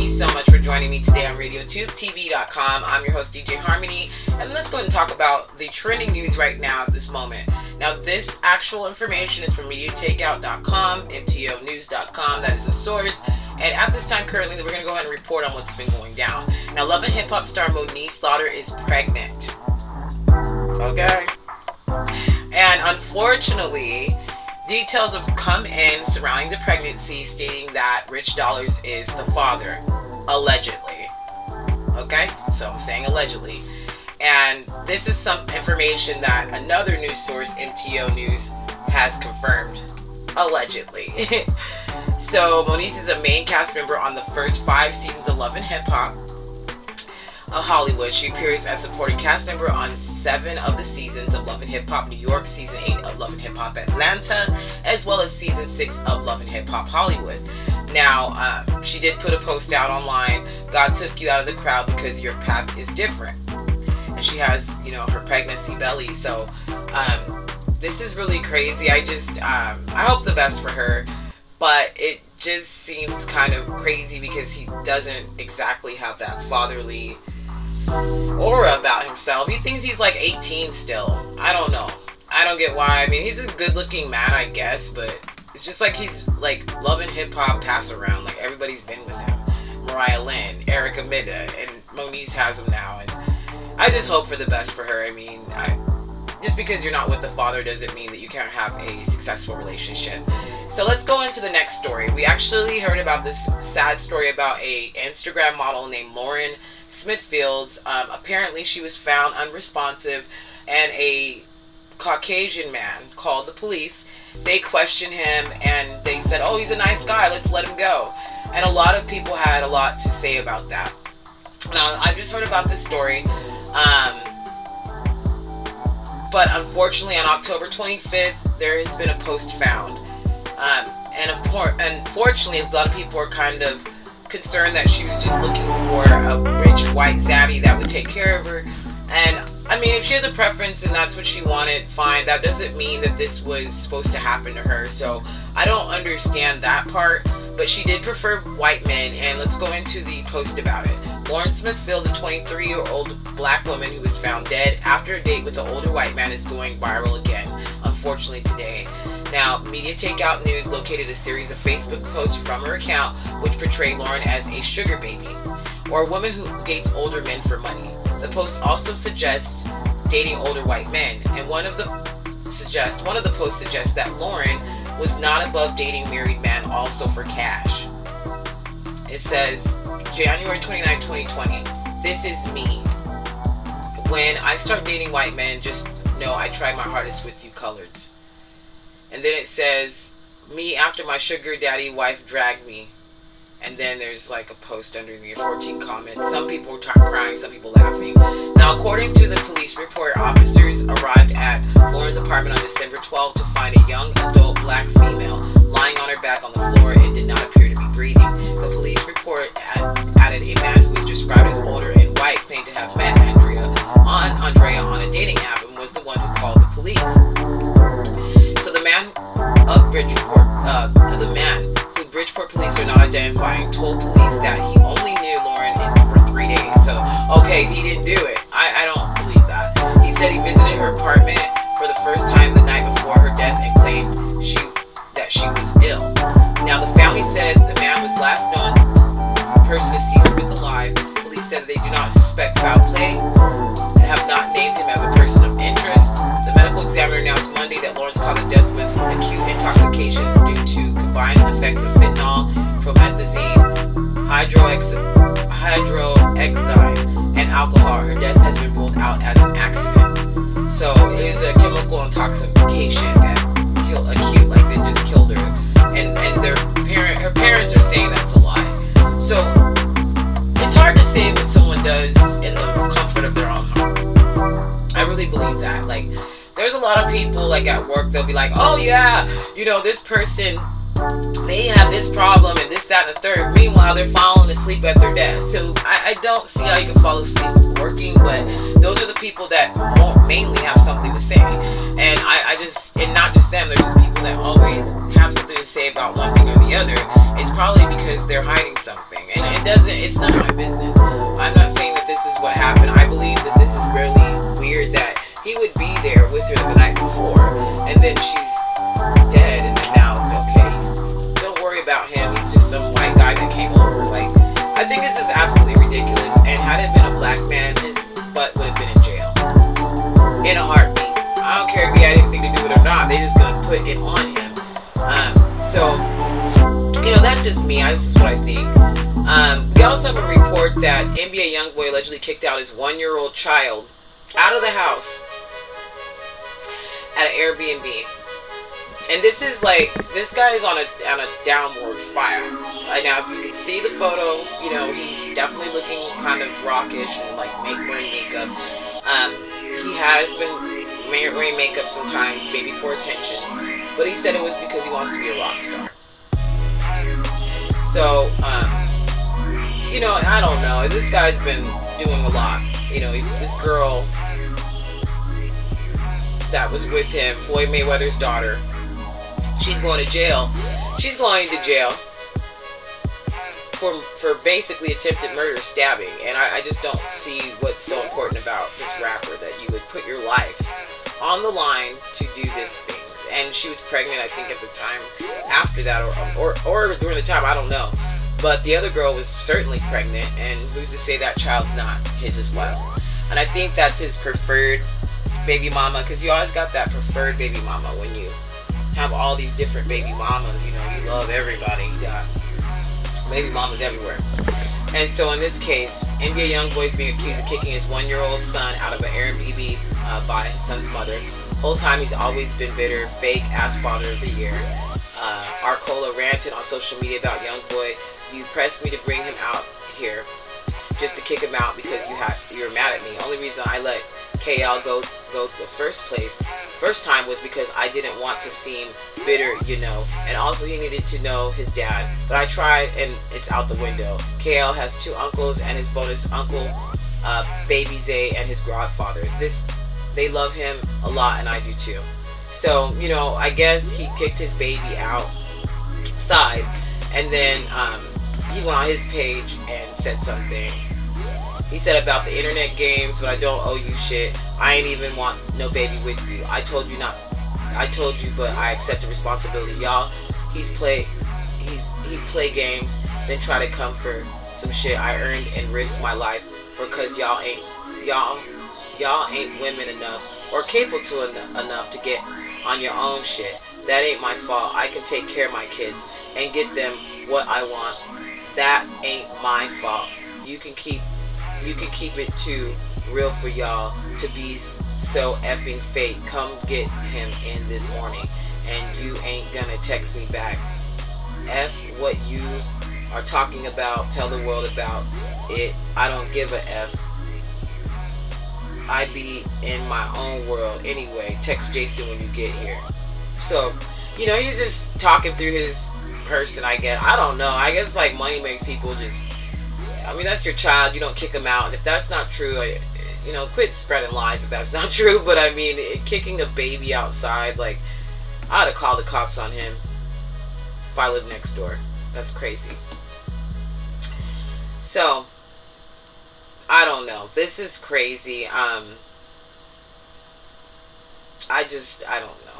you so much for joining me today on RadioTubeTV.com. I'm your host, DJ Harmony, and let's go ahead and talk about the trending news right now at this moment. Now, this actual information is from MediaTakeout.com, MTOnews.com. That is the source. And at this time, currently, we're going to go ahead and report on what's been going down. Now, Love and Hip Hop star Moniece is pregnant. Okay? And unfortunately, details have come in surrounding the pregnancy, stating that Rich Dollarz is the father, allegedly. Okay? So I'm saying allegedly. And this is some information that another news source, MTO News, has confirmed, allegedly. So Moniece is a main cast member on the first 5 seasons of Love and Hip Hop Hollywood. She appears as supporting cast member on 7 of the seasons of Love and Hip Hop New York, season 8 of Love and Hip Hop Atlanta, as well as season 6 of Love and Hip Hop Hollywood. Now, she did put a post out online. God took you out of the crowd because your path is different. And she has, her pregnancy belly. So, this is really crazy. I hope the best for her. But it just seems kind of crazy because he doesn't exactly have that fatherly aura about himself. He thinks he's like 18 still. I don't know. I don't get why. I mean, he's a good looking man, I guess, but it's just like he's like Love and Hip Hop pass around. Like everybody's been with him. Mariah Lynn, Erica Mida, and Moniece has him now. And I just hope for the best for her. I mean, just because you're not with the father doesn't mean that you can't have a successful relationship. So let's go into the next story. We actually heard about this sad story about a Instagram model named Lauryn Smithfields. Apparently she was found unresponsive, and a Caucasian man called the police. They questioned him and they said, oh, he's a nice guy, let's let him go. And a lot of people had a lot to say about that. Now, I've just heard about this story. But unfortunately, on October 25th, there has been a post found. And unfortunately, a lot of people are kind of concerned that she was just looking for a rich white zaddy that would take care of her. And I mean, if she has a preference and that's what she wanted, fine. That doesn't mean that this was supposed to happen to her. So I don't understand that part. But she did prefer white men, and let's go into the post about it. Lauryn Smithfields, a 23-year-old black woman who was found dead after a date with an older white man, is going viral again, unfortunately, today. Now, Media Takeout News located a series of Facebook posts from her account which portray Lauryn as a sugar baby, or a woman who dates older men for money. The post also suggests dating older white men, and one of the posts suggests that Lauryn was not above dating married men also for cash. It says, January 29, 2020, this is me. When I start dating white men, just know I try my hardest with you coloreds. And then it says, me after my sugar daddy wife dragged me. And then there's like a post under the 14 comments. Some people crying, some people laughing. Now, according to the police report, officers arrived at Lauryn's apartment on December 12th to find a young adult black female lying on her back on the floor and did not appear to be breathing. The police report added a man who was described as older and white claimed to have met Andrea on a dating app and was the one who called the police. So the man of Bridgeport police are not identifying told police that he only knew Lauryn for 3 days. So, okay, he didn't do it. I don't believe that. He said he visited her apartment for the first time the night before her death and claimed that she was ill. Now, the family said the man was last known person deceased with alive. Police said they do not suspect foul play and have not named him as a person of interest. The medical examiner announced Monday that Lauryn's cause of death was acute intoxication due to combined effects of fentanyl, promethazine, hydroxyzine, and alcohol. Her death has been ruled out as an accident. So it is a chemical intoxication that acute, like they just killed her. And her parents are saying that's a lie. So it's hard to say what someone does in the comfort of their own home. I really believe that. Like, there's a lot of people, like, at work, they'll be like, oh yeah, this person, they have this problem and this, that, and the third. Meanwhile, they're falling asleep at their desk. So I don't see how you can fall asleep working, but those are the people that mainly have something to say. And and not just them, they're just people that always have something to say about one thing or the other. It's probably because they're hiding something. And it's none of my business. I'm not saying that this is what happened. I believe that this is really weird that he would be there with her the night before, and then she's dead, and then now, okay, don't worry about him. He's just some white guy that came over. Like, I think this is absolutely ridiculous, and had it been a black man, his butt would have been in jail. In a heartbeat. I don't care if he had anything to do with it or not. They just gonna put it on him. So, that's just me. That's just what I think. We also have a report that NBA YoungBoy allegedly kicked out his 1-year-old child out of the house at an Airbnb. And this is like, this guy is on a downward spiral. Now, if you can see the photo, he's definitely looking kind of rockish and like wearing makeup. He has been wearing makeup sometimes, maybe for attention, but he said it was because he wants to be a rock star. So, I don't know. This guy's been doing a lot. This girl that was with him, Floyd Mayweather's daughter, she's going to jail. She's going to jail for basically attempted murder, stabbing. And I just don't see what's so important about this rapper, that you would put your life on the line to do these things. And she was pregnant, I think, at the time after that, or during the time, I don't know. But the other girl was certainly pregnant, and who's to say that child's not his as well? And I think that's his preferred baby mama, because you always got that preferred baby mama when you have all these different baby mamas. You love everybody. You got baby mamas everywhere. And so in this case, NBA YoungBoy is being accused of kicking his 1-year-old son out of an Airbnb by his son's mother. Whole time he's always been bitter, fake ass father of the year. Arcola ranted on social media about YoungBoy. You pressed me to bring him out here just to kick him out because you're mad at me. Only reason I let KL go the first time was because I didn't want to seem bitter, and also he needed to know his dad. But I tried, and it's out the window. KL has 2 uncles and his bonus uncle, Baby Zay, and his godfather. They love him a lot, and I do too. So, I guess he kicked his baby outside, and then he went on his page and said something. He said about the internet games, but I don't owe you shit. I ain't even want no baby with you. I told you, but I accept the responsibility. Y'all, he play games, then try to come for some shit I earned and risked my life for, cause y'all ain't women enough or capable enough to get on your own shit. That ain't my fault. I can take care of my kids and get them what I want. That ain't my fault. You can keep it too real for y'all to be so effing fake. Come get him in this morning, and you ain't gonna text me back. F what you are talking about. Tell the world about it. I don't give a F. I be in my own world anyway. Text Jason when you get here. So, he's just talking through his person, I guess. I don't know. I guess like money makes people just, that's your child. You don't kick him out. And if that's not true, quit spreading lies if that's not true. But kicking a baby outside, like, I'd have called the cops on him if I lived next door. That's crazy. So, I don't know. This is crazy. I don't know.